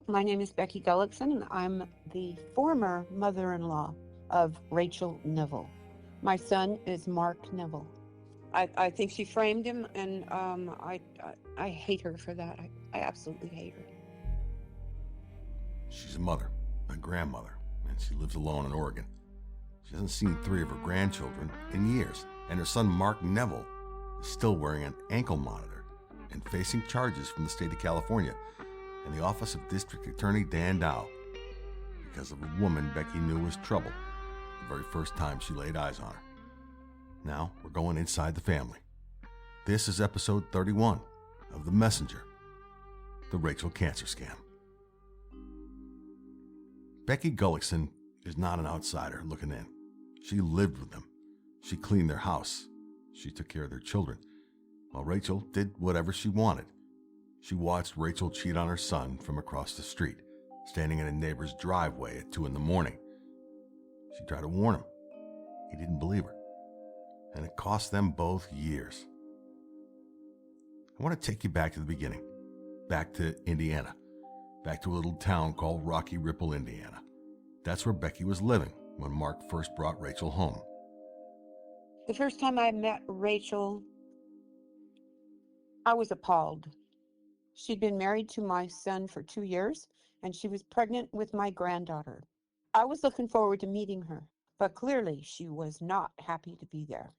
My name is Becky Gullickson, and I'm the former mother-in-law of Rachel Neville. My son is Mark Neville. I think she framed him, and I hate her for that. I absolutely hate her. She's a mother, a grandmother, and she lives alone in Oregon. She hasn't seen 3 of her grandchildren in years, and her son Mark Neville is still wearing an ankle monitor and facing charges from the state of California and the office of District Attorney Dan Dow because of a woman Becky knew was trouble the very first time she laid eyes on her. Now we're going inside the family. This is episode 31 of The Messenger, the Rachel cancer scam. Becky Gullickson is not an outsider looking in. She lived with them. She cleaned their house. She took care of their children, while Rachel did whatever she wanted. She watched Rachel cheat on her son from across the street, standing in a neighbor's driveway at 2 a.m. She tried to warn him. He didn't believe her, and it cost them both years. I want to take you back to the beginning, back to Indiana, back to a little town called Rocky Ripple, Indiana. That's where Becky was living when Mark first brought Rachel home. The first time I met Rachel, I was appalled. She'd been married to my son for 2 years, and she was pregnant with my granddaughter. I was looking forward to meeting her, but clearly she was not happy to be there.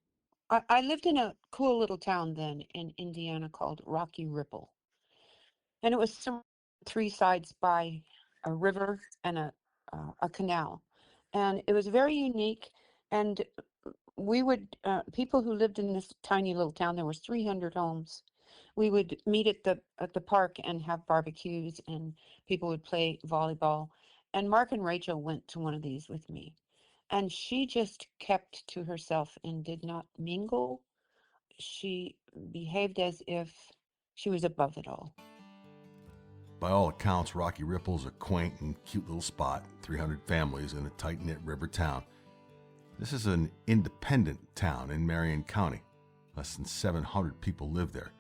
I lived in a cool little town then in Indiana called Rocky Ripple, and it was surrounded 3 sides by a river and a canal, and it was very unique. And we would people who lived in this tiny little town, there was 300 homes. We would meet at the park and have barbecues, and people would play volleyball. And Mark and Rachel went to one of these with me, and she just kept to herself and did not mingle. She behaved as if she was above it all. By all accounts, Rocky Ripple is a quaint and cute little spot, 300 families in a tight-knit river town. This is an independent town in Marion County. Less than 700 people live there,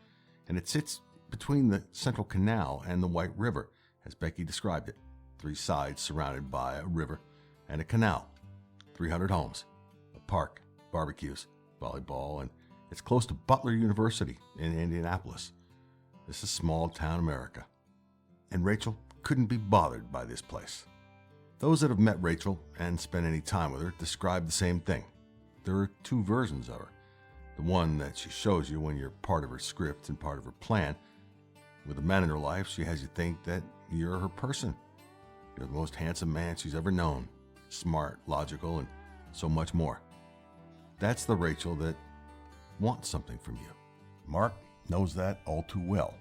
and it sits between the Central Canal and the White River, as Becky described it. 3 sides surrounded by a river and a canal. 300 homes, a park, barbecues, volleyball, and it's close to Butler University in Indianapolis. This is small town America. And Rachel couldn't be bothered by this place. Those that have met Rachel and spent any time with her describe the same thing. There are 2 versions of her. The one that she shows you when you're part of her script and part of her plan. With the men in her life, she has you think that you're her person. You're the most handsome man she's ever known. Smart, logical, and so much more. That's the Rachel that wants something from you. Mark knows that all too well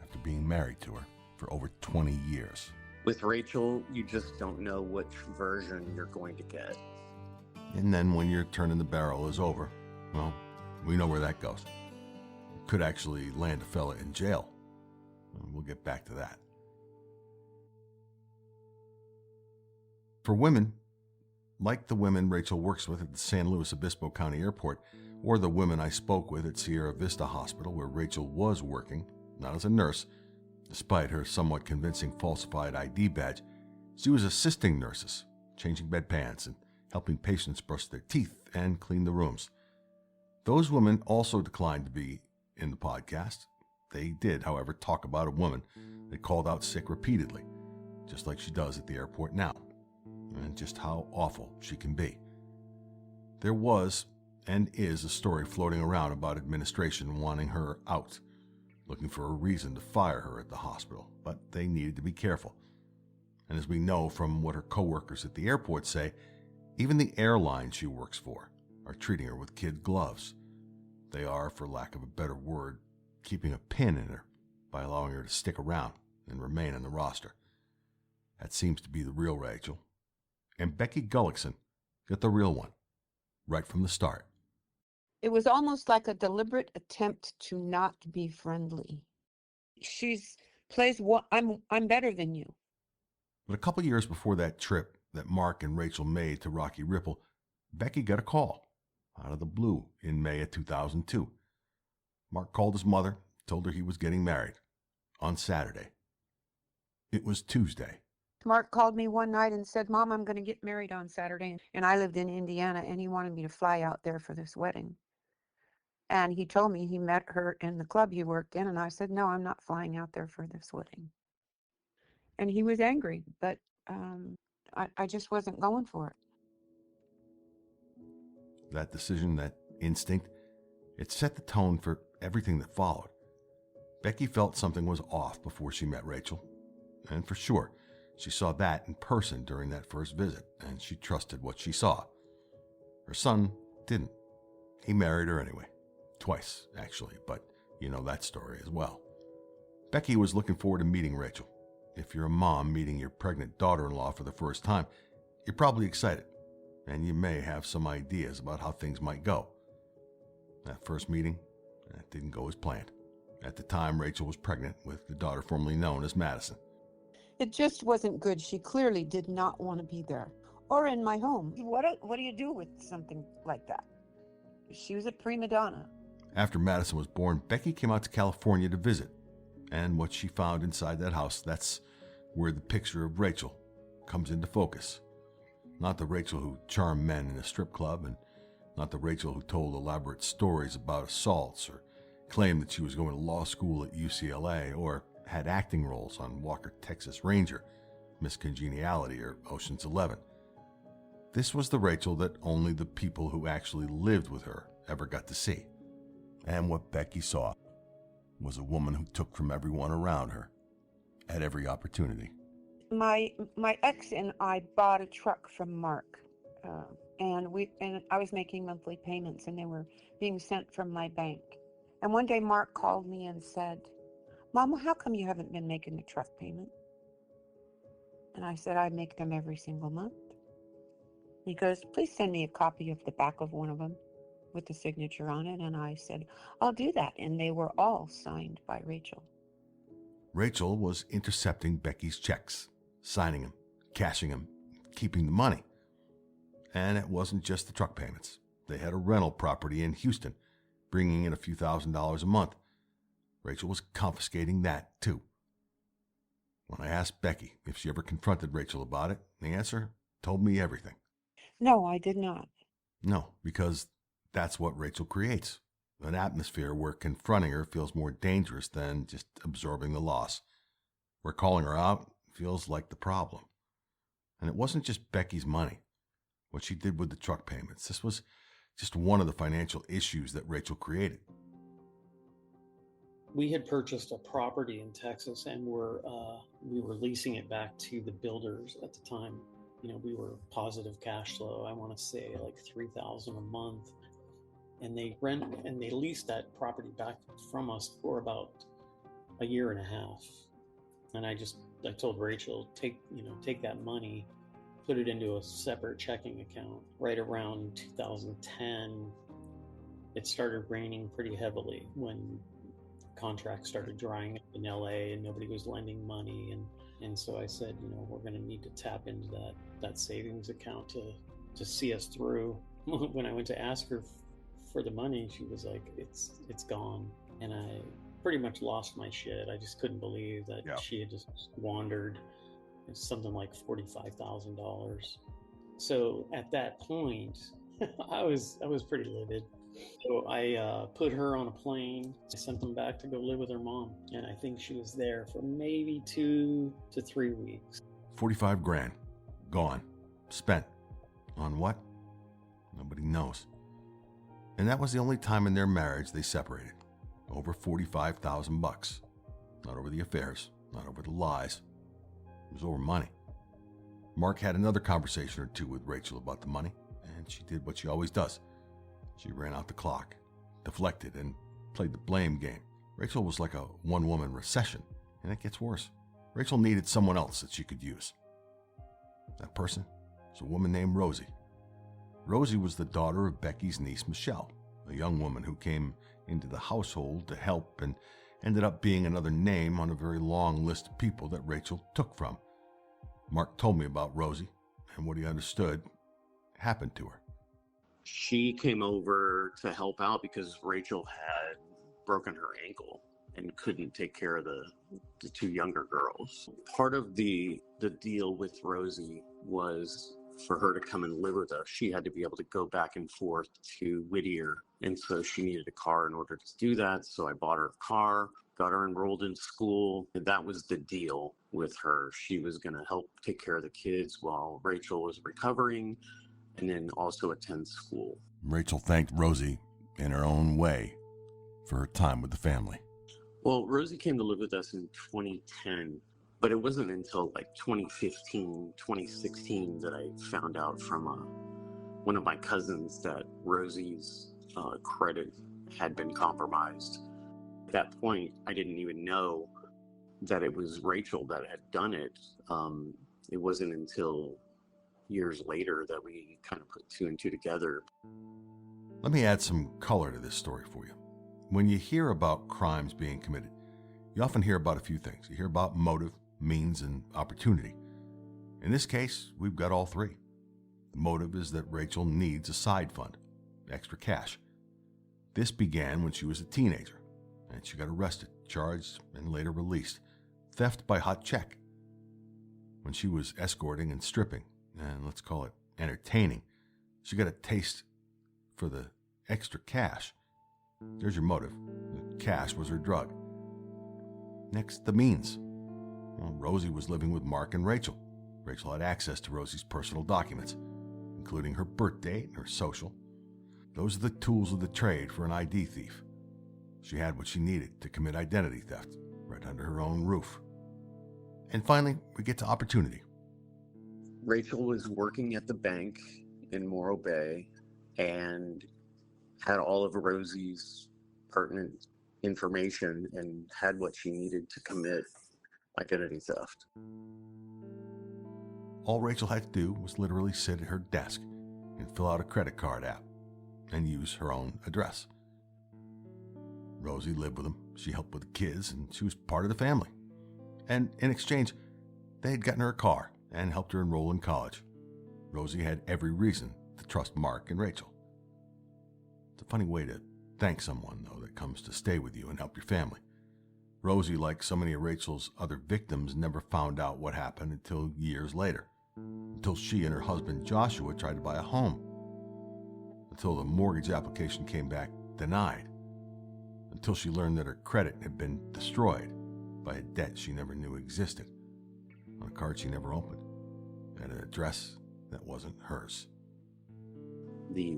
after being married to her for over 20 years. With Rachel, you just don't know which version you're going to get. And then when your turn in the barrel is over, well, we know where that goes. It could actually land a fella in jail. We'll get back to that. For women, like the women Rachel works with at the San Luis Obispo County Airport, or the women I spoke with at Sierra Vista Hospital where Rachel was working, not as a nurse, despite her somewhat convincing falsified ID badge, she was assisting nurses, changing bedpans and helping patients brush their teeth and clean the rooms. Those women also declined to be in the podcast. They did, however, talk about a woman that called out sick repeatedly, just like she does at the airport now, and just how awful she can be. There was and is a story floating around about administration wanting her out, looking for a reason to fire her at the hospital, but they needed to be careful. And as we know from what her coworkers at the airport say, even the airline she works for are treating her with kid gloves. They are, for lack of a better word, keeping a pin in her by allowing her to stick around and remain on the roster. That seems to be the real Rachel. And Becky Gullickson got the real one, right from the start. It was almost like a deliberate attempt to not be friendly. She's plays what I'm better than you. But a couple years before that trip that Mark and Rachel made to Rocky Ripple, Becky got a call out of the blue in May of 2002. Mark called his mother, told her he was getting married on Saturday. It was Tuesday. Mark called me one night and said, Mom, I'm going to get married on Saturday. And I lived in Indiana, and he wanted me to fly out there for this wedding. And he told me he met her in the club he worked in, and I said, no, I'm not flying out there for this wedding. And he was angry, but I just wasn't going for it. That decision, that instinct, it set the tone for everything that followed. Becky felt something was off before she met Rachel. And for sure, she saw that in person during that first visit, and she trusted what she saw. Her son didn't. He married her anyway. Twice, actually, but you know that story as well. Becky was looking forward to meeting Rachel. If you're a mom meeting your pregnant daughter-in-law for the first time, you're probably excited, and you may have some ideas about how things might go. That first meeting, that didn't go as planned. At the time, Rachel was pregnant with the daughter formerly known as Madison. It just wasn't good. She clearly did not want to be there or in my home. What do you do with something like that? She was a prima donna. After Madison was born, Becky came out to California to visit. And what she found inside that house, that's where the picture of Rachel comes into focus. Not the Rachel who charmed men in a strip club, and not the Rachel who told elaborate stories about assaults or claimed that she was going to law school at UCLA or had acting roles on Walker, Texas Ranger, Miss Congeniality, or Ocean's 11. This was the Rachel that only the people who actually lived with her ever got to see. And what Becky saw was a woman who took from everyone around her at every opportunity. My ex and I bought a truck from Mark, and I was making monthly payments, and they were being sent from my bank. And one day Mark called me and said, Mama, how come you haven't been making the truck payment? And I said, I make them every single month. He goes, please send me a copy of the back of one of them with the signature on it. And I said, I'll do that. And they were all signed by Rachel. Rachel was intercepting Becky's checks, signing them, cashing them, keeping the money. And it wasn't just the truck payments. They had a rental property in Houston, bringing in a few $1,000s a month. Rachel was confiscating that too. When I asked Becky if she ever confronted Rachel about it, the answer told me everything. No, I did not. No, because that's what Rachel creates. An atmosphere where confronting her feels more dangerous than just absorbing the loss. Where calling her out feels like the problem. And it wasn't just Becky's money. What she did with the truck payments. This was just one of the financial issues that Rachel created. We had purchased a property in Texas, and we were leasing it back to the builders at the time. You know, we were positive cash flow. I want to say like $3,000 a month, and they leased that property back from us for about a year and a half. And I told Rachel, take that money, put it into a separate checking account. Right around 2010, it started raining pretty heavily when contracts started drying up in LA and nobody was lending money. And so I said, we're going to need to tap into that savings account to see us through. When I went to ask her for the money, she was like, it's gone. And I pretty much lost my shit. I just couldn't believe that she had just squandered something like $45,000. So at that point, I was pretty livid. So I put her on a plane. I sent them back to go live with her mom. And I think she was there for maybe 2 to 3 weeks. $45,000. Gone. Spent. On what? Nobody knows. And that was the only time in their marriage they separated. Over $45,000. Not over the affairs. Not over the lies. It was over money. Mark had another conversation or two with Rachel about the money, and she did what she always does. She ran out the clock, deflected, and played the blame game. Rachel was like a one-woman recession, and it gets worse. Rachel needed someone else that she could use. That person was a woman named Rosie. Rosie was the daughter of Becky's niece, Michelle, a young woman who came into the household to help and ended up being another name on a very long list of people that Rachel took from. Mark told me about Rosie and what he understood happened to her. She came over to help out because Rachel had broken her ankle. and couldn't take care of the two younger girls. Part of the deal with Rosie was for her to come and live with us, she had to be able to go back and forth to Whittier. And so she needed a car in order to do that. So I bought her a car, got her enrolled in school. And that was the deal with her. She was going to help take care of the kids while Rachel was recovering and then also attend school. Rachel thanked Rosie in her own way for her time with the family. Well, Rosie came to live with us in 2010. But it wasn't until like 2015, 2016 that I found out from one of my cousins that Rosie's credit had been compromised. At that point, I didn't even know that it was Rachel that had done it. It wasn't until years later that we kind of put two and two together. Let me add some color to this story for you. When you hear about crimes being committed, you often hear about a few things. You hear about motive, means, and opportunity. In this case, we've got all three. The motive is that Rachel needs a side fund, extra cash. This began when she was a teenager, and she got arrested, charged, and later released. Theft by hot check. When she was escorting and stripping, and let's call it entertaining, she got a taste for the extra cash. There's your motive. The cash was her drug. Next, the means. Well, Rosie was living with Mark and Rachel. Rachel had access to Rosie's personal documents, including her birth date and her social. Those are the tools of the trade for an ID thief. She had what she needed to commit identity theft right under her own roof. And finally, we get to opportunity. Rachel was working at the bank in Morro Bay and had all of Rosie's pertinent information and had what she needed to commit identity theft. All Rachel had to do was literally sit at her desk and fill out a credit card app and use her own address. Rosie lived with them. She helped with the kids, and she was part of the family. And in exchange, they had gotten her a car and helped her enroll in college. Rosie had every reason to trust Mark and Rachel. It's a funny way to thank someone, though, that comes to stay with you and help your family. Rosie, like so many of Rachel's other victims, never found out what happened until years later. Until she and her husband Joshua tried to buy a home. Until the mortgage application came back denied. Until she learned that her credit had been destroyed by a debt she never knew existed, on a card she never opened, at an address that wasn't hers. The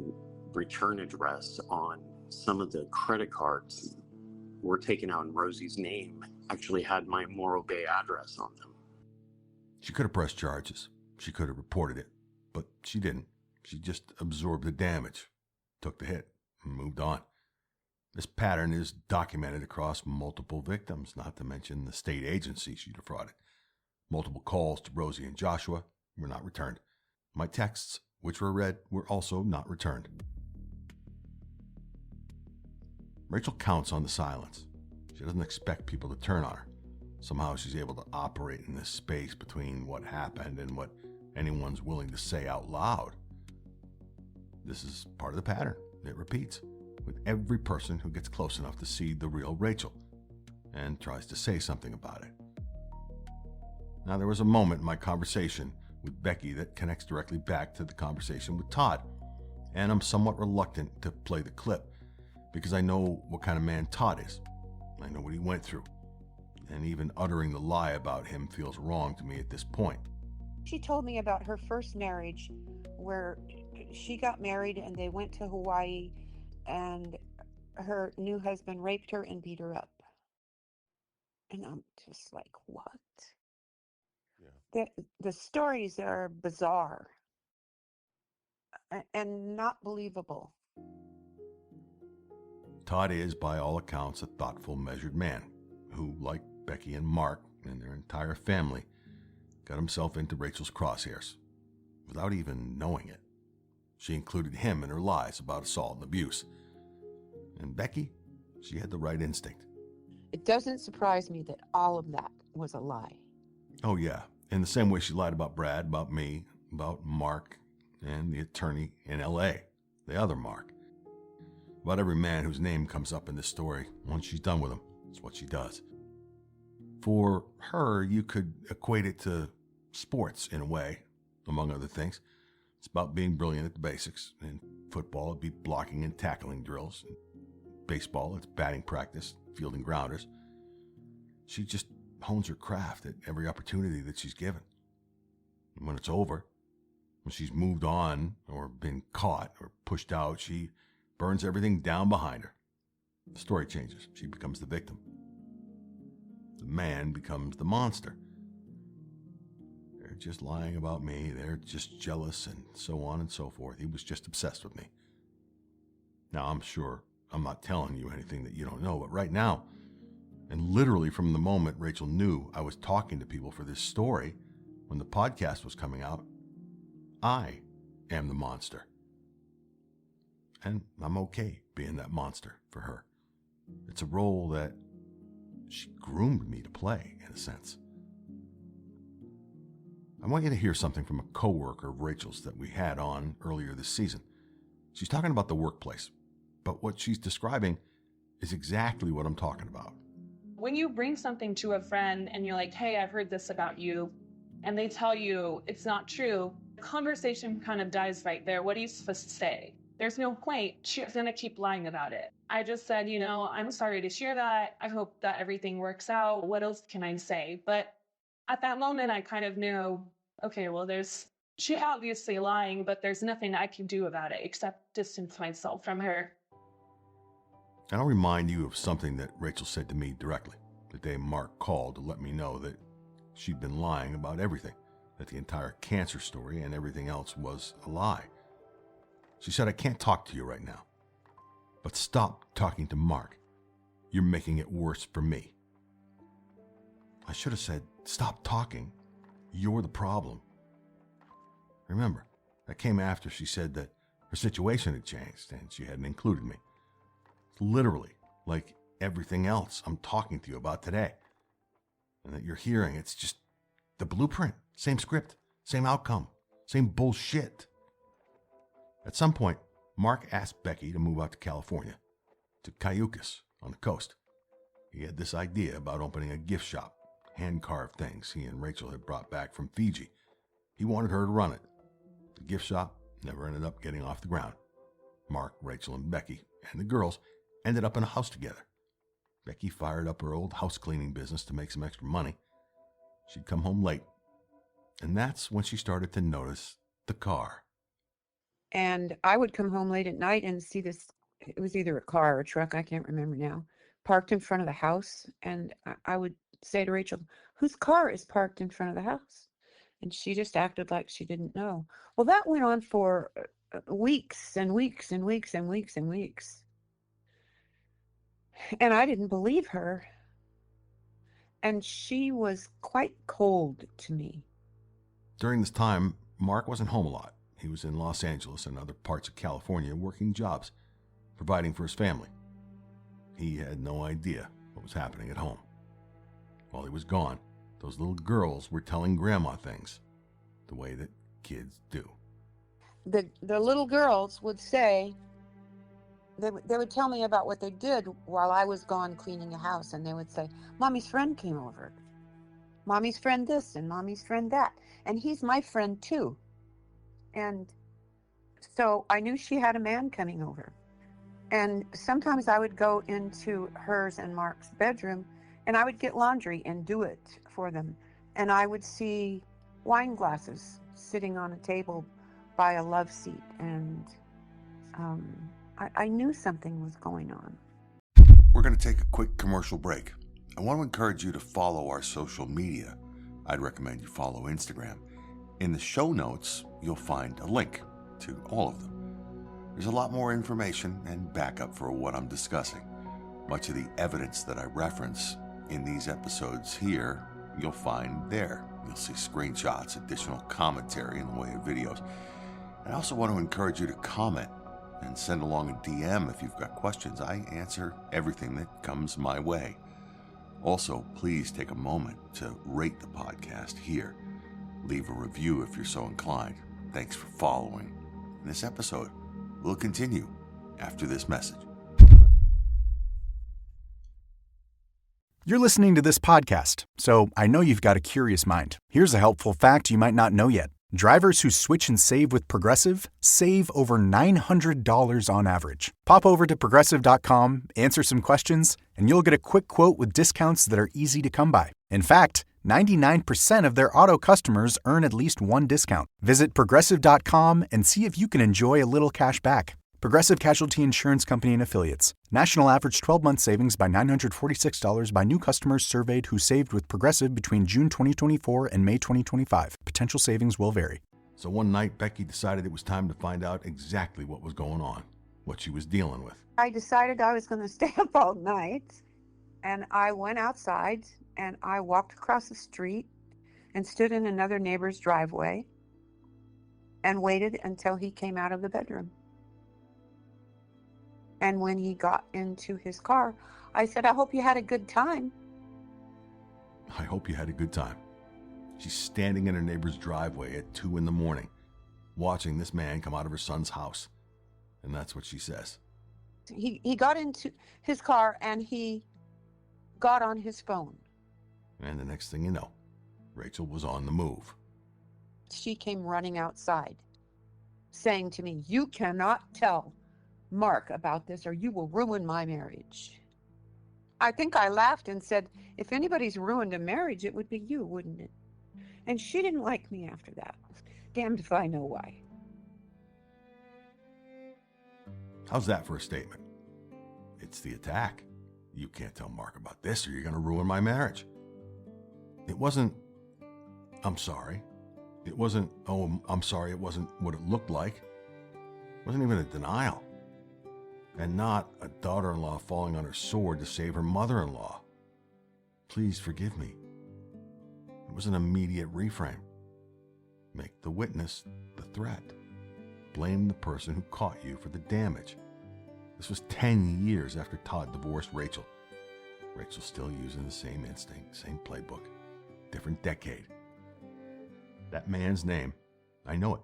return address on some of the credit cards were taken out in Rosie's name, actually had my Morro Bay address on them. She could have pressed charges. She could have reported it, but she didn't. She just absorbed the damage, took the hit, and moved on. This pattern is documented across multiple victims, not to mention the state agency she defrauded. Multiple calls to Rosie and Joshua were not returned. My texts, which were read, were also not returned. Rachel counts on the silence. She doesn't expect people to turn on her. Somehow she's able to operate in this space between what happened and what anyone's willing to say out loud. This is part of the pattern. It repeats with every person who gets close enough to see the real Rachel and tries to say something about it. Now, there was a moment in my conversation with Becky that connects directly back to the conversation with Todd, and I'm somewhat reluctant to play the clip because I know what kind of man Todd is. I know what he went through, and even uttering the lie about him feels wrong to me at this point. She told me about her first marriage where she got married and they went to Hawaii and her new husband raped her and beat her up. And I'm just like, what? Yeah. The stories are bizarre and not believable. Todd is, by all accounts, a thoughtful, measured man who, like Becky and Mark and their entire family, got himself into Rachel's crosshairs without even knowing it. She included him in her lies about assault and abuse. And Becky, she had the right instinct. It doesn't surprise me that all of that was a lie. Oh, yeah. In the same way she lied about Brad, about me, about Mark, and the attorney in L.A., the other Mark. About every man whose name comes up in this story once she's done with him. It's what she does. For her, you could equate it to sports in a way, among other things. It's about being brilliant at the basics. In football, it'd be blocking and tackling drills. In baseball, it's batting practice, fielding grounders. She just hones her craft at every opportunity that she's given. And when it's over, when she's moved on or been caught or pushed out, she burns everything down behind her. The story changes. She becomes the victim. The man becomes the monster. They're just lying about me. They're just jealous and so on and so forth. He was just obsessed with me. Now, I'm sure I'm not telling you anything that you don't know, but right now, and literally from the moment Rachel knew I was talking to people for this story, when the podcast was coming out, I am the monster. And I'm okay being that monster for her. It's a role that she groomed me to play, in a sense. I want you to hear something from a coworker of Rachel's that we had on earlier this season. She's talking about the workplace, but what she's describing is exactly what I'm talking about. When you bring something to a friend and you're like, hey, I've heard this about you, and they tell you it's not true, the conversation kind of dies right there. What are you supposed to say? There's no point. She's going to keep lying about it. I just said, I'm sorry to share that. I hope that everything works out. What else can I say? But at that moment, I kind of knew, okay, well, she obviously lying, but there's nothing I can do about it except distance myself from her. And I'll remind you of something that Rachel said to me directly the day Mark called to let me know that she'd been lying about everything, that the entire cancer story and everything else was a lie. She said, I can't talk to you right now, but stop talking to Mark. You're making it worse for me. I should have said, stop talking. You're the problem. Remember, that came after she said that her situation had changed and she hadn't included me. It's literally like everything else I'm talking to you about today. And that you're hearing, it's just the blueprint, same script, same outcome, same bullshit. At some point, Mark asked Becky to move out to California, to Cayucas on the coast. He had this idea about opening a gift shop, hand-carved things he and Rachel had brought back from Fiji. He wanted her to run it. The gift shop never ended up getting off the ground. Mark, Rachel, and Becky, and the girls ended up in a house together. Becky fired up her old house cleaning business to make some extra money. She'd come home late, and that's when she started to notice the car. And I would come home late at night and see this, it was either a car or a truck, I can't remember now, parked in front of the house. And I would say to Rachel, whose car is parked in front of the house? And she just acted like she didn't know. Well, that went on for weeks and weeks and weeks and weeks and weeks. And I didn't believe her. And she was quite cold to me. During this time, Mark wasn't home a lot. He was in Los Angeles and other parts of California working jobs, providing for his family. He had no idea what was happening at home. While he was gone, those little girls were telling Grandma things, the way that kids do. The little girls would say, they would tell me about what they did while I was gone cleaning a house, and they would say, Mommy's friend came over. Mommy's friend this and Mommy's friend that. And he's my friend too. And so I knew she had a man coming over. And sometimes I would go into hers and Mark's bedroom and I would get laundry and do it for them. And I would see wine glasses sitting on a table by a love seat. And I knew something was going on. We're going to take a quick commercial break. I want to encourage you to follow our social media. I'd recommend you follow Instagram. In the show notes, you'll find a link to all of them. There's a lot more information and backup for what I'm discussing. Much of the evidence that I reference in these episodes here, you'll find there. You'll see screenshots, additional commentary in the way of videos. And I also want to encourage you to comment and send along a DM if you've got questions. I answer everything that comes my way. Also, please take a moment to rate the podcast here. Leave a review if you're so inclined. Thanks for following. And this episode will continue after this message. You're listening to this podcast, so I know you've got a curious mind. Here's a helpful fact you might not know yet. Drivers who switch and save with Progressive save over $900 on average. Pop over to Progressive.com, answer some questions, and you'll get a quick quote with discounts that are easy to come by. In fact, 99% of their auto customers earn at least one discount. Visit Progressive.com and see if you can enjoy a little cash back. Progressive Casualty Insurance Company and Affiliates. National average 12-month savings by $946 by new customers surveyed who saved with Progressive between June 2024 and May 2025. Potential savings will vary. So one night, Becky decided it was time to find out exactly what was going on, what she was dealing with. I decided I was going to stay up all night, and I went outside and I walked across the street and stood in another neighbor's driveway and waited until he came out of the bedroom. And when he got into his car, I said, I hope you had a good time. I hope you had a good time. She's standing in her neighbor's driveway at 2 a.m, watching this man come out of her son's house. And that's what she says. He got into his car and he got on his phone. And the next thing you know, Rachel was on the move. She came running outside, saying to me, you cannot tell Mark about this or you will ruin my marriage. I think I laughed and said, if anybody's ruined a marriage, it would be you, wouldn't it? And she didn't like me after that. Damned if I know why. How's that for a statement? It's the attack. You can't tell Mark about this or you're going to ruin my marriage. It wasn't, I'm sorry. It wasn't, oh, I'm sorry, it wasn't what it looked like. It wasn't even a denial. And not a daughter-in-law falling on her sword to save her mother-in-law. Please forgive me. It was an immediate reframe. Make the witness the threat. Blame the person who caught you for the damage. This was 10 years after Todd divorced Rachel. Rachel's still using the same instinct, same playbook, different decade. That man's name, I know it.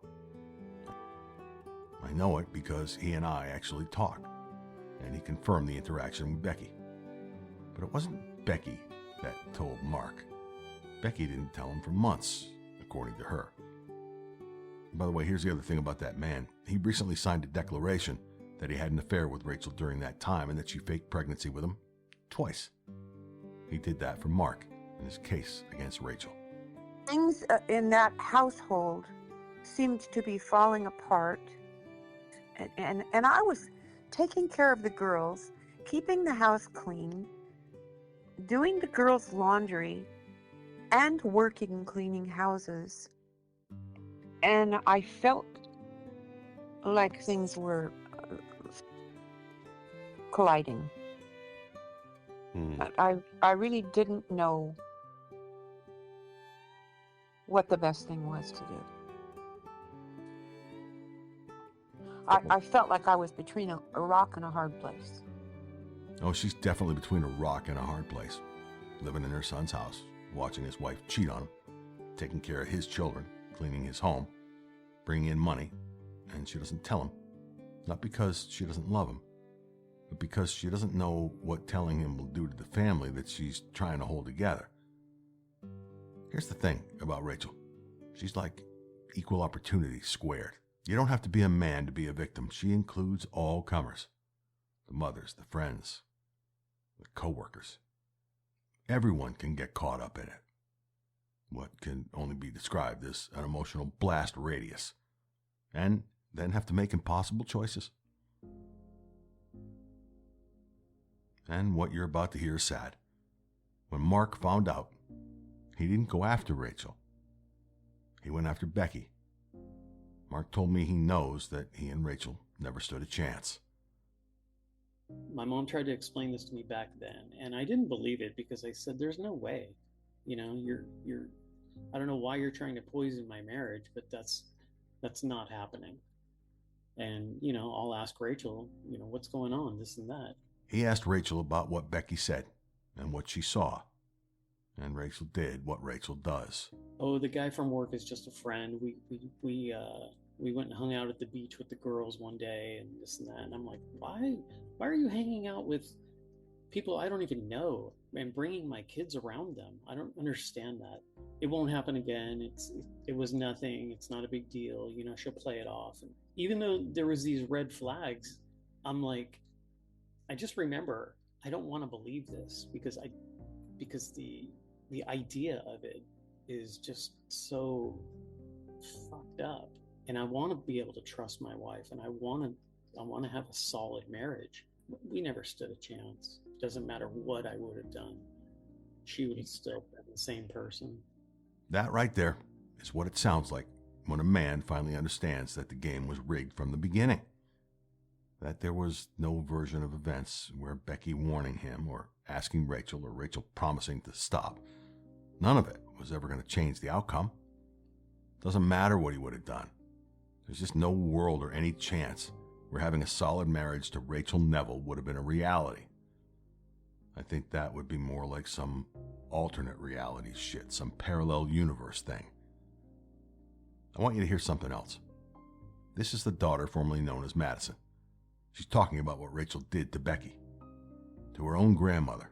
I know it because he and I actually talked. And he confirmed the interaction with Becky. But it wasn't Becky that told Mark. Becky didn't tell him for months, according to her. And by the way, here's the other thing about that man. He recently signed a declaration that he had an affair with Rachel during that time and that she faked pregnancy with him twice. He did that for Mark in his case against Rachel. Things in that household seemed to be falling apart. And I was taking care of the girls, keeping the house clean, doing the girls' laundry, and working cleaning houses. And I felt like things were colliding. I really didn't know what the best thing was to do. I felt like I was between a rock and a hard place. Oh, she's definitely between a rock and a hard place. Living in her son's house, watching his wife cheat on him, taking care of his children, cleaning his home, bringing in money, and she doesn't tell him. Not because she doesn't love him, but because she doesn't know what telling him will do to the family that she's trying to hold together. Here's the thing about Rachel. She's like equal opportunity squared. You don't have to be a man to be a victim. She includes all comers. The mothers, the friends, the co-workers. Everyone can get caught up in it. What can only be described as an emotional blast radius. And then have to make impossible choices. And what you're about to hear is sad. When Mark found out, he didn't go after Rachel. He went after Becky. Mark told me he knows that he and Rachel never stood a chance. My mom tried to explain this to me back then, and I didn't believe it because I said, there's no way. You know, you're I don't know why you're trying to poison my marriage, but that's not happening. And, you know, I'll ask Rachel, you know, what's going on, this and that. He asked Rachel about what Becky said and what she saw. And Rachel did what Rachel does. Oh, the guy from work is just a friend. We went and hung out at the beach with the girls one day and this and that. And I'm like, why are you hanging out with people I don't even know? and bringing my kids around them. I don't understand that. It won't happen again. It was nothing. It's not a big deal. You know, she'll play it off. And even though there was these red flags, I'm like, I just remember I don't want to believe this because the idea of it is just so fucked up. And I want to be able to trust my wife, and I want to have a solid marriage. We never stood a chance. Doesn't matter what I would have done. She would have still been the same person. That right there is what it sounds like when a man finally understands that the game was rigged from the beginning. That there was no version of events where Becky warning him or asking Rachel or Rachel promising to stop. None of it was ever going to change the outcome. Doesn't matter what he would have done. There's just no world or any chance where having a solid marriage to Rachel Neville would have been a reality. I think that would be more like some alternate reality shit, some parallel universe thing. I want you to hear something else. This is the daughter formerly known as Madison. She's talking about what Rachel did to Becky, to her own grandmother.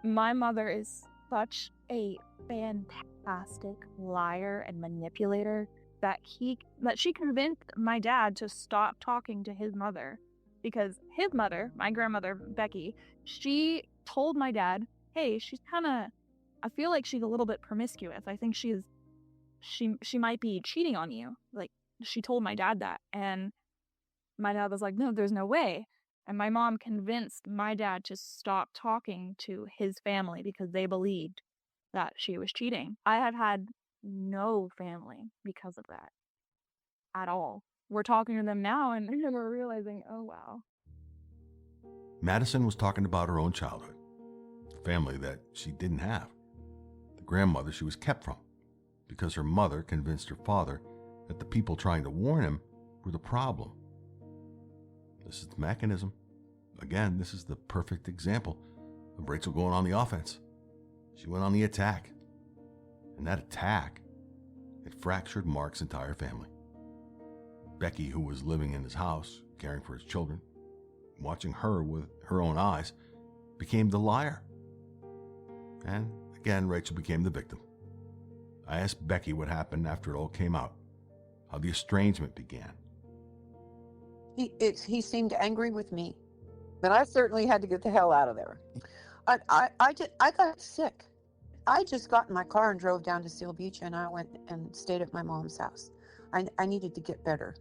My mother is such a fantastic liar and manipulator that she convinced my dad to stop talking to his mother, because his mother, my grandmother Becky, she told my dad, hey, I feel like she's a little bit promiscuous. I think she might be cheating on you. Like, she told my dad that, and my dad was like, no, there's no way. And my mom convinced my dad to stop talking to his family because they believed that she was cheating. I have had no family because of that at all. We're talking to them now and we're realizing, oh, wow. Madison was talking about her own childhood, the family that she didn't have, the grandmother she was kept from, because her mother convinced her father that the people trying to warn him were the problem. This is the mechanism. Again, this is the perfect example of Rachel going on the offense. She went on the attack. And that attack, it fractured Mark's entire family. Becky, who was living in his house, caring for his children, watching her with her own eyes, became the liar. And again, Rachel became the victim. I asked Becky what happened after it all came out, how the estrangement began. He seemed angry with me, but I certainly had to get the hell out of there. I got sick. I just got in my car and drove down to Seal Beach, and I went and stayed at my mom's house. I needed to get better,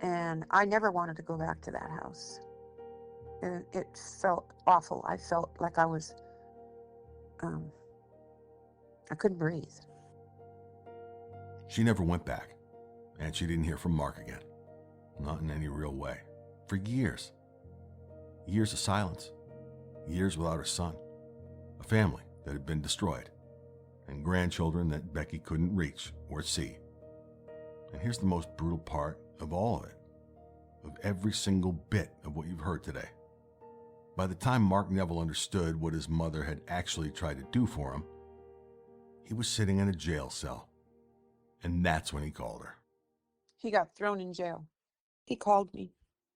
and I never wanted to go back to that house. It felt awful. I felt like I was, I couldn't breathe. She never went back, and she didn't hear from Mark again. Not in any real way. For years. Years of silence. Years without her son. A family that had been destroyed. And grandchildren that Becky couldn't reach or see. And here's the most brutal part of all of it. Of every single bit of what you've heard today. By the time Mark Neville understood what his mother had actually tried to do for him, he was sitting in a jail cell. And that's when he called her. He got thrown in jail. He called me,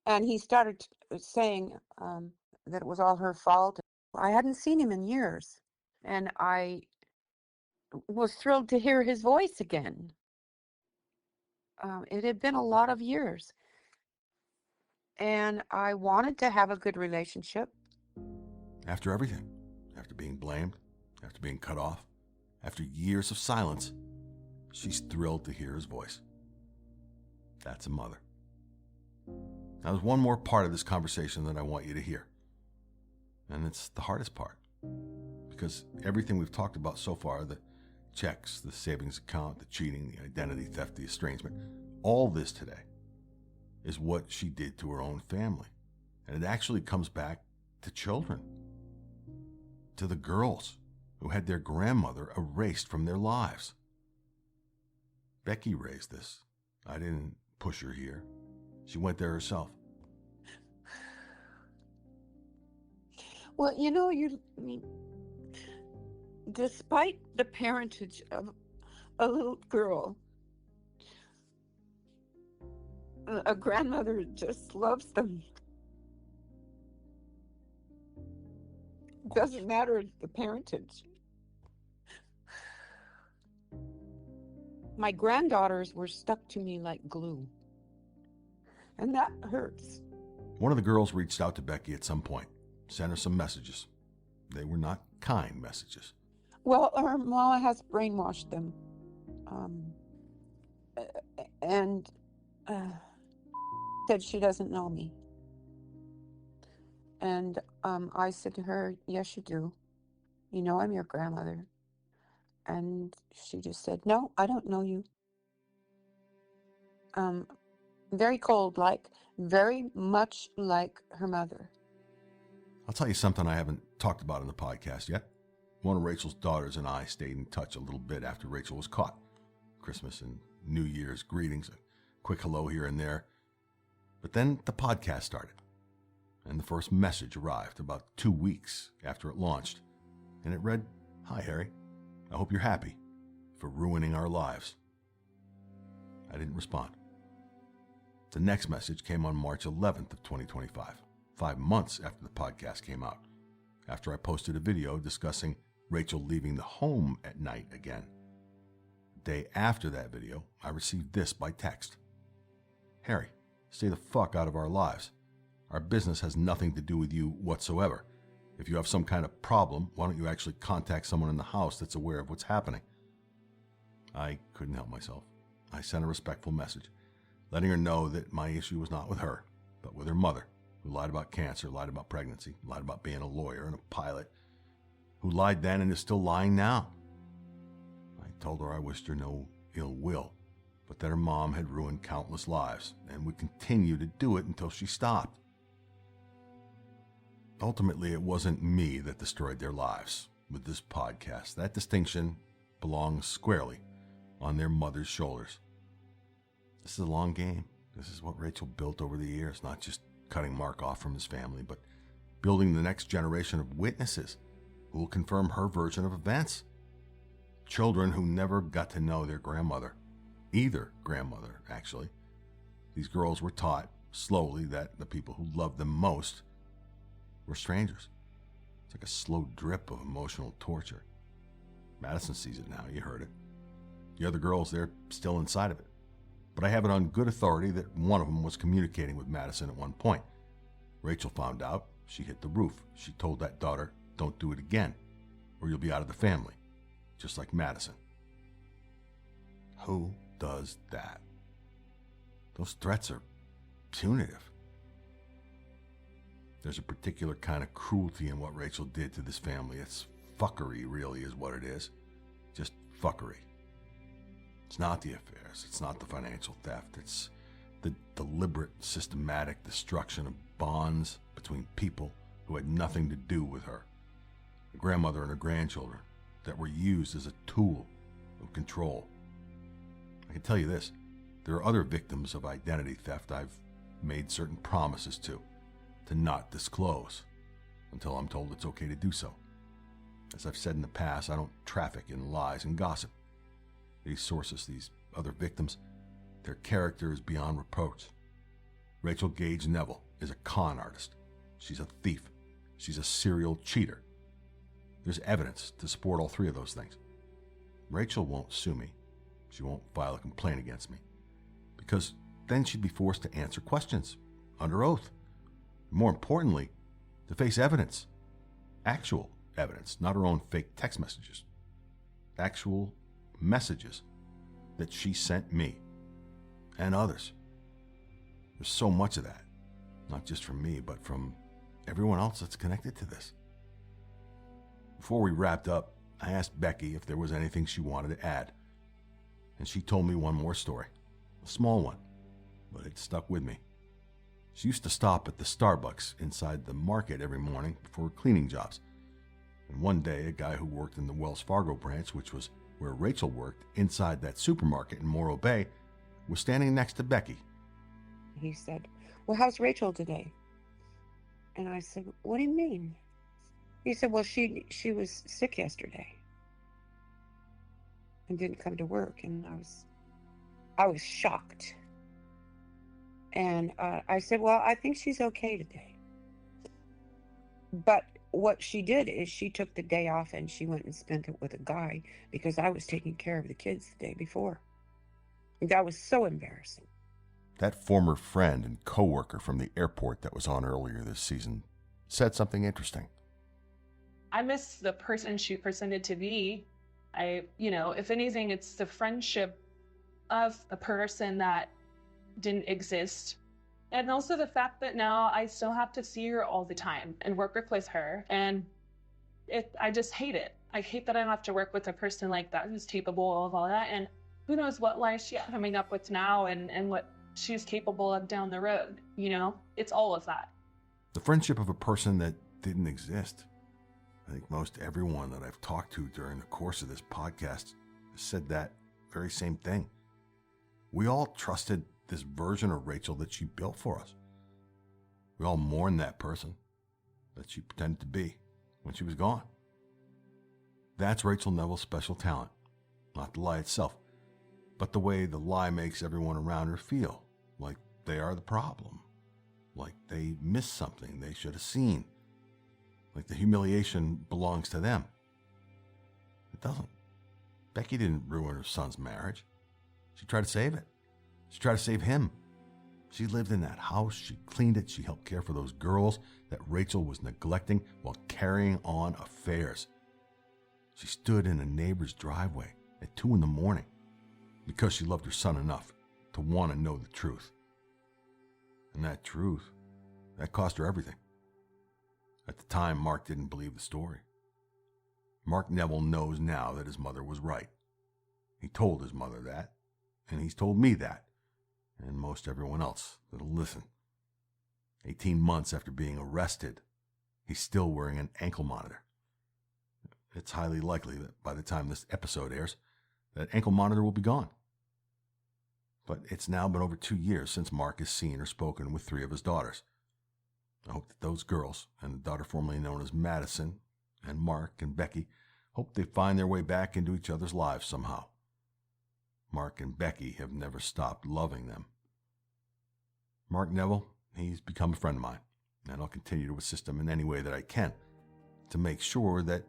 and he started saying that it was all her fault. I hadn't seen him in years, and I was thrilled to hear his voice again. It had been a lot of years, and I wanted to have a good relationship. After everything, after being blamed, after being cut off, after years of silence, she's thrilled to hear his voice. That's a mother. Now, there's one more part of this conversation that I want you to hear. And it's the hardest part. Because everything we've talked about so far, the checks, the savings account, the cheating, the identity theft, the estrangement, all this today is what she did to her own family. And it actually comes back to children. To the girls who had their grandmother erased from their lives. Becky raised this. I didn't push her here. She went there herself. Well, despite the parentage of a little girl, a grandmother just loves them. Doesn't matter the parentage. My granddaughters were stuck to me like glue. And that hurts. One of the girls reached out to Becky at some point, sent her some messages. They were not kind messages. Well, her mama has brainwashed them. And said she doesn't know me. And I said to her, yes, you do. You know I'm your grandmother. And she just said, no, I don't know you. Very cold, very much like her mother. I'll tell you something I haven't talked about in the podcast yet. One of Rachel's daughters and I stayed in touch a little bit after Rachel was caught. Christmas and New Year's greetings, a quick hello here and there. But then the podcast started, and the first message arrived about 2 weeks after it launched. And it read, "Hi, Harry. I hope you're happy for ruining our lives." I didn't respond. The next message came on March 11th of 2025, 5 months after the podcast came out, after I posted a video discussing Rachel leaving the home at night again. The day after that video, I received this by text. "Harry, stay the fuck out of our lives. Our business has nothing to do with you whatsoever. If you have some kind of problem, why don't you actually contact someone in the house that's aware of what's happening?" I couldn't help myself. I sent a respectful message, letting her know that my issue was not with her, but with her mother, who lied about cancer, lied about pregnancy, lied about being a lawyer and a pilot, who lied then and is still lying now. I told her I wished her no ill will, but that her mom had ruined countless lives and would continue to do it until she stopped. Ultimately, it wasn't me that destroyed their lives with this podcast. That distinction belongs squarely on their mother's shoulders. This is a long game. This is what Rachel built over the years, not just cutting Mark off from his family, but building the next generation of witnesses who will confirm her version of events. Children who never got to know their grandmother. Either grandmother, actually. These girls were taught slowly that the people who loved them most were strangers. It's like a slow drip of emotional torture. Madison sees it now, you heard it. The other girls, they're still inside of it. But I have it on good authority that one of them was communicating with Madison at one point. Rachel found out, she hit the roof. She told that daughter, "Don't do it again, or you'll be out of the family," just like Madison. Who does that? Those threats are punitive. There's a particular kind of cruelty in what Rachel did to this family. It's fuckery, really, is what it is. Just fuckery. It's not the affairs. It's not the financial theft. It's the deliberate, systematic destruction of bonds between people who had nothing to do with her. A grandmother and her grandchildren that were used as a tool of control. I can tell you this, there are other victims of identity theft I've made certain promises to not disclose until I'm told it's okay to do so. As I've said in the past, I don't traffic in lies and gossip. These sources, these other victims, their character is beyond reproach. Rachel Gage Neville is a con artist. She's a thief. She's a serial cheater. There's evidence to support all three of those things. Rachel won't sue me. She won't file a complaint against me, because then she'd be forced to answer questions under oath. More importantly, to face evidence. Actual evidence, not her own fake text messages. Actual messages that she sent me and others. There's so much of that, not just from me, but from everyone else that's connected to this. Before we wrapped up, I asked Becky if there was anything she wanted to add, and she told me one more story, a small one, but it stuck with me. She used to stop at the Starbucks inside the market every morning for cleaning jobs. And one day, a guy who worked in the Wells Fargo branch, which was where Rachel worked, inside that supermarket in Morro Bay, was standing next to Becky. He said, "Well, how's Rachel today?" And I said, "What do you mean?" He said, "Well, she was sick yesterday and didn't come to work." And I was shocked. And I said, "Well, I think she's okay today." But what she did is she took the day off and she went and spent it with a guy because I was taking care of the kids the day before. That was so embarrassing. That former friend and coworker from the airport that was on earlier this season said something interesting. I miss the person she presented to be. If anything, it's the friendship of a person that didn't exist. And also the fact that now I still have to see her all the time and work with her. And I just hate it. I hate that I have to work with a person like that who's capable of all that. And who knows what life she's coming up with now and what she's capable of down the road. It's all of that. The friendship of a person that didn't exist. I think most everyone that I've talked to during the course of this podcast has said that very same thing. We all trusted this version of Rachel that she built for us. We all mourned that person that she pretended to be when she was gone. That's Rachel Neville's special talent. Not the lie itself, but the way the lie makes everyone around her feel like they are the problem, like they missed something they should have seen, like the humiliation belongs to them. It doesn't. Becky didn't ruin her son's marriage. She tried to save it. She tried to save him. She lived in that house. She cleaned it. She helped care for those girls that Rachel was neglecting while carrying on affairs. She stood in a neighbor's driveway at 2 a.m. because she loved her son enough to want to know the truth. And that truth, that cost her everything. At the time, Mark didn't believe the story. Mark Neville knows now that his mother was right. He told his mother that, and he's told me that, and most everyone else that'll listen. 18 months after being arrested, he's still wearing an ankle monitor. It's highly likely that by the time this episode airs, that ankle monitor will be gone. But it's now been over 2 years since Mark has seen or spoken with 3 of his daughters. I hope that those girls, and the daughter formerly known as Madison, and Mark and Becky, hope they find their way back into each other's lives somehow. Mark and Becky have never stopped loving them. Mark Neville, he's become a friend of mine, and I'll continue to assist him in any way that I can to make sure that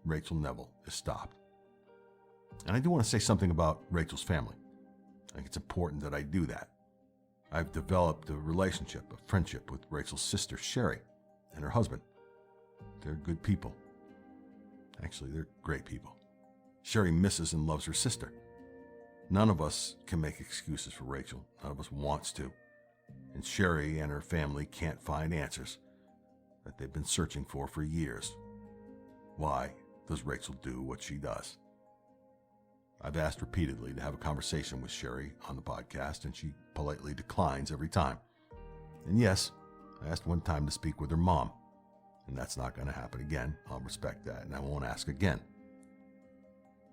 Rachel Neville is stopped. And I do want to say something about Rachel's family. I think it's important that I do that. I've developed a relationship, a friendship with Rachel's sister, Sherry, and her husband. They're good people. Actually, they're great people. Sherry misses and loves her sister. None of us can make excuses for Rachel. None of us wants to. And Sherry and her family can't find answers that they've been searching for years. Why does Rachel do what she does? I've asked repeatedly to have a conversation with Sherry on the podcast, and she politely declines every time. And yes, I asked one time to speak with her mom, and that's not going to happen again. I'll respect that, and I won't ask again.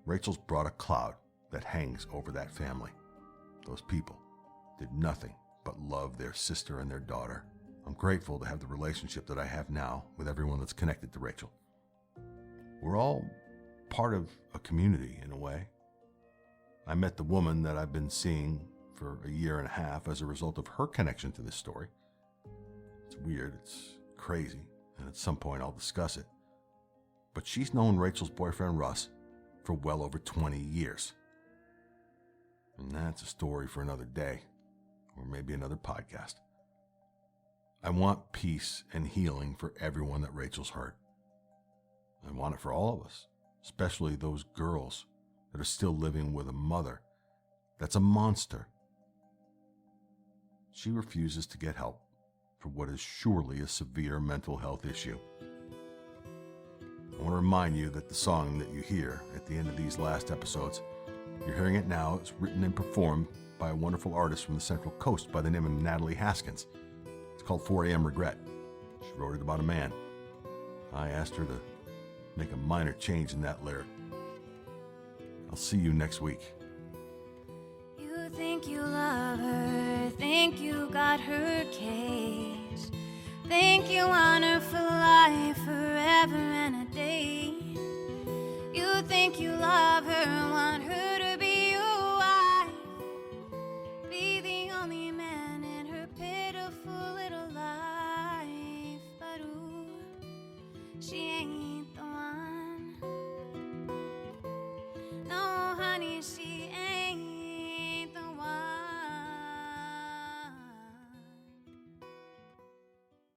Rachel's brought a cloud that hangs over that family. Those people did nothing but love their sister and their daughter. I'm grateful to have the relationship that I have now with everyone that's connected to Rachel. We're all part of a community in a way. I met the woman that I've been seeing for a year and a half as a result of her connection to this story. It's weird, it's crazy, and at some point I'll discuss it. But she's known Rachel's boyfriend Russ for well over 20 years. And that's a story for another day, or maybe another podcast. I want peace and healing for everyone that Rachel's hurt. I want it for all of us, especially those girls that are still living with a mother that's a monster. She refuses to get help for what is surely a severe mental health issue. I want to remind you that the song that you hear at the end of these last episodes, you're hearing it now. It's written and performed by a wonderful artist from the Central Coast by the name of Natalie Haskins. It's called 4 a.m. Regret. She wrote it about a man. I asked her to make a minor change in that lyric. I'll see you next week. You think you love her, think you got her case, think you want her for life, forever and a day. You think you love her, want her